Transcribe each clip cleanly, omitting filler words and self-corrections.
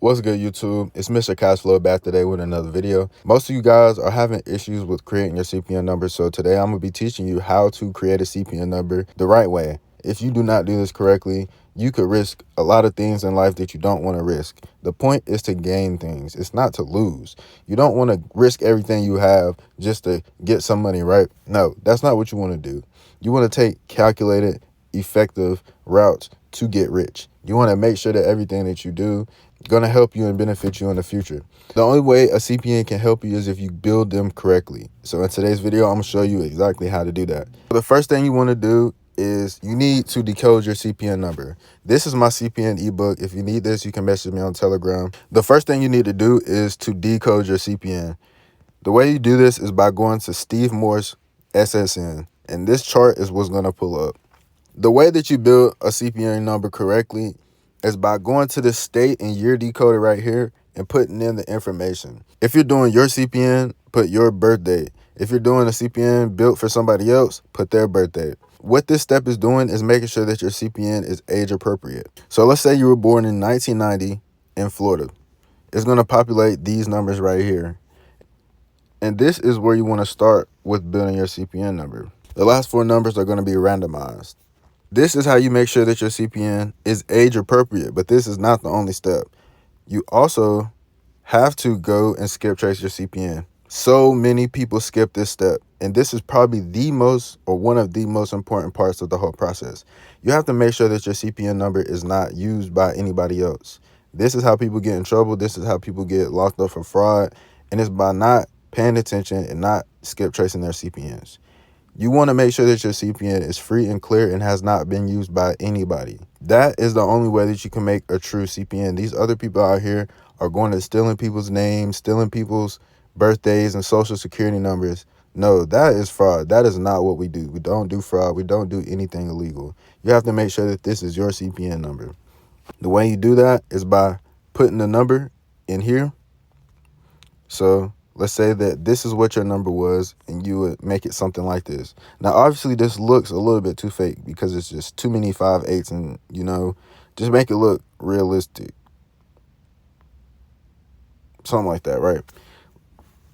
What's good, YouTube? It's Mr. Cashflow back today with another video. Most of you guys are having issues with creating your CPN number, so today I'm going to be teaching you how to create a CPN number the right way. If you do not do this correctly, you could risk a lot of things in life that you don't want to risk. The point is to gain things. It's not to lose. You don't want to risk everything you have just to get some money, right? No, that's not what you want to do. You want to take calculated, effective routes to get rich. You want to make sure that everything that you do going to help you and benefit you in the future. The only way a CPN can help you is if you build them correctly. So in today's video, I'm going to show you exactly how to do that. The first thing you want to do is you need to decode your CPN number. This is my CPN ebook. If you need this, you can message me on Telegram. The first thing you need to do is to decode your CPN. The way you do this is by going to Steve Moore's SSN, and this chart is what's going to pull up. The way that you build a CPN number correctly is by going to the state and year decoder right here and putting in the information. If you're doing your CPN, put your birth date. If you're doing a CPN built for somebody else, put their birth date. What this step is doing is making sure that your CPN is age appropriate. So let's say you were born in 1990 in Florida. It's going to populate these numbers right here. And this is where you want to start with building your CPN number. The last four numbers are going to be randomized. This is how you make sure that your CPN is age appropriate, but this is not the only step. You also have to go and skip trace your CPN. So many people skip this step, and this is probably the most or one of the most important parts of the whole process. You have to make sure that your CPN number is not used by anybody else. This is how people get in trouble. This is how people get locked up for fraud, and it's by not paying attention and not skip tracing their CPNs. You want to make sure that your CPN is free and clear and has not been used by anybody. That is the only way that you can make a true CPN. These other people out here are going to stealing people's names, stealing people's birthdays and social security numbers. No, that is fraud. That is not what we do. We don't do fraud. We don't do anything illegal. You have to make sure that this is your CPN number. The way you do that is by putting the number in here. So let's say that this is what your number was, and you would make it something like this. Now, obviously, this looks a little bit too fake because it's just too many 5/8s, and, just make it look realistic. Something like that, right?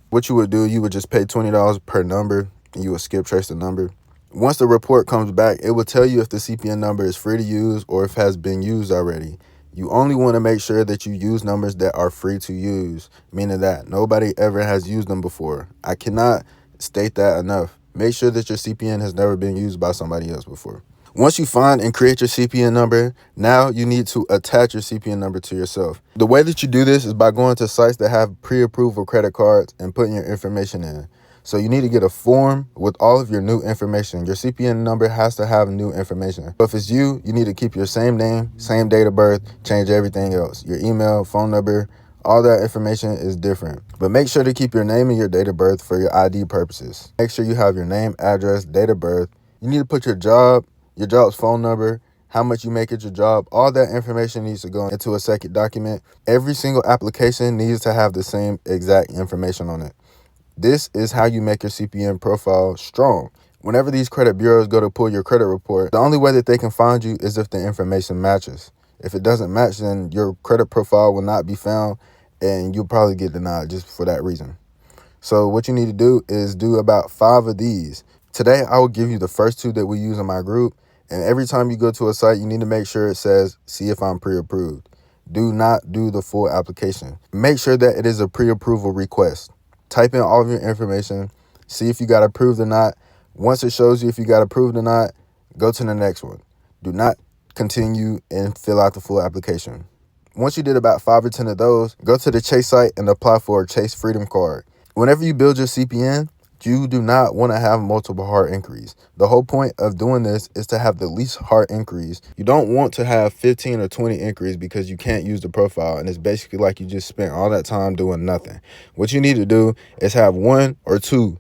What you would do, you would just pay $20 per number, and you would skip trace the number. Once the report comes back, it will tell you if the CPN number is free to use or if it has been used already. You only want to make sure that you use numbers that are free to use, meaning that nobody ever has used them before. I cannot state that enough. Make sure that your CPN has never been used by somebody else before. Once you find and create your CPN number, now you need to attach your CPN number to yourself. The way that you do this is by going to sites that have pre-approved credit cards and putting your information in. So you need to get a form with all of your new information. Your CPN number has to have new information. So if it's you, you need to keep your same name, same date of birth, change everything else. Your email, phone number, all that information is different. But make sure to keep your name and your date of birth for your ID purposes. Make sure you have your name, address, date of birth. You need to put your job's phone number, how much you make at your job. All that information needs to go into a second document. Every single application needs to have the same exact information on it. This is how you make your CPN profile strong. Whenever these credit bureaus go to pull your credit report, the only way that they can find you is if the information matches. If it doesn't match, then your credit profile will not be found, and you'll probably get denied just for that reason. So what you need to do is do about 5 of these. Today, I will give you the first 2 that we use in my group. And every time you go to a site, you need to make sure it says, see if I'm pre-approved. Do not do the full application. Make sure that it is a pre-approval request. Type in all of your information, see if you got approved or not. Once it shows you if you got approved or not, go to the next one. Do not continue and fill out the full application. Once you did about 5 or 10 of those, go to the Chase site and apply for a Chase Freedom Card. Whenever you build your CPN, you do not want to have multiple hard inquiries. The whole point of doing this is to have the least hard inquiries. You don't want to have 15 or 20 inquiries because you can't use the profile, and it's basically like you just spent all that time doing nothing. What you need to do is have 1 or 2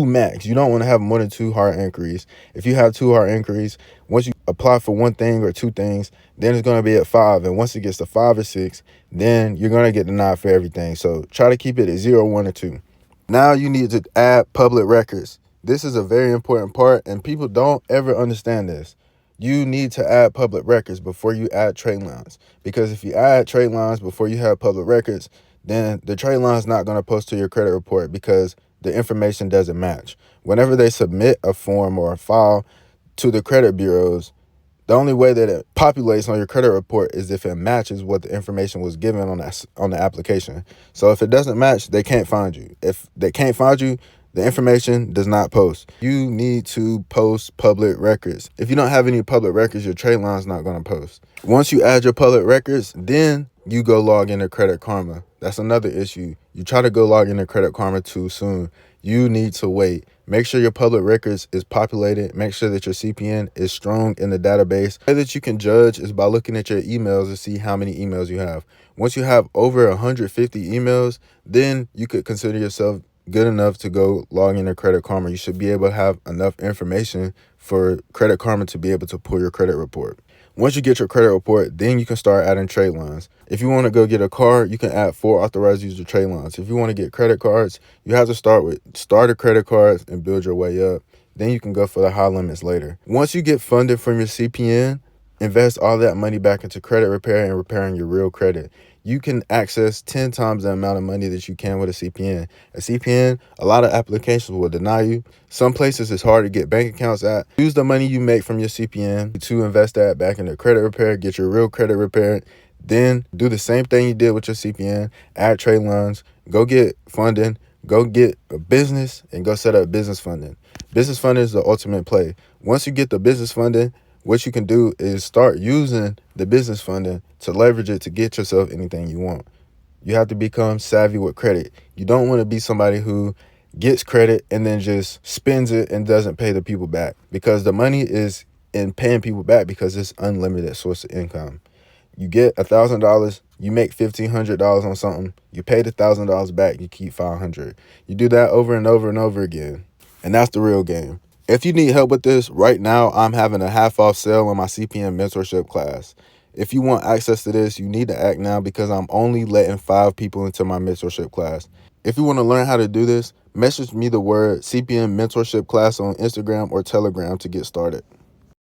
max. You don't want to have more than 2 hard inquiries. If you have 2 hard inquiries, once you apply for 1 thing or 2 things, then it's going to be at 5. And once it gets to 5 or 6, then you're going to get denied for everything. So try to keep it at 0, 1, or 2. Now you need to add public records. This is a very important part, and people don't ever understand this. You need to add public records before you add trade lines. Because if you add trade lines before you have public records, then the trade line is not going to post to your credit report because the information doesn't match. Whenever they submit a form or a file to the credit bureaus, the only way that it populates on your credit report is if it matches what the information was given on the application. So if it doesn't match, they can't find you. If they can't find you, the information does not post. You need to post public records. If you don't have any public records, your trade line is not going to post. Once you add your public records, then you go log into Credit Karma. That's another issue. You try to go log into Credit Karma too soon. You need to wait. Make sure your public records is populated. Make sure that your CPN is strong in the database. The way that you can judge is by looking at your emails to see how many emails you have. Once you have over 150 emails, then you could consider yourself good enough to go log into Credit Karma. You should be able to have enough information for Credit Karma to be able to pull your credit report. Once you get your credit report, then you can start adding trade lines. If you want to go get a car, you can add 4 authorized user trade lines. If you want to get credit cards, you have to start with starter credit cards and build your way up. Then you can go for the high limits later. Once you get funded from your CPN, invest all that money back into credit repair and repairing your real credit. You can access 10 times the amount of money that you can with a CPN. A CPN, a lot of applications will deny you. Some places it's hard to get bank accounts at. Use the money you make from your CPN to invest that back into credit repair, get your real credit repaired. Then do the same thing you did with your CPN, add trade lines, go get funding, go get a business, and go set up business funding. Business funding is the ultimate play. Once you get the business funding, what you can do is start using the business funding to leverage it to get yourself anything you want. You have to become savvy with credit. You don't want to be somebody who gets credit and then just spends it and doesn't pay the people back, because the money is in paying people back because it's unlimited source of income. You get $1,000, you make $1,500 on something, you pay the $1,000 back, you keep $500. You do that over and over and over again. And that's the real game. If you need help with this, right now I'm having a half-off sale on my CPN Mentorship Class. If you want access to this, you need to act now because I'm only letting 5 people into my mentorship class. If you want to learn how to do this, message me the word CPN Mentorship Class on Instagram or Telegram to get started.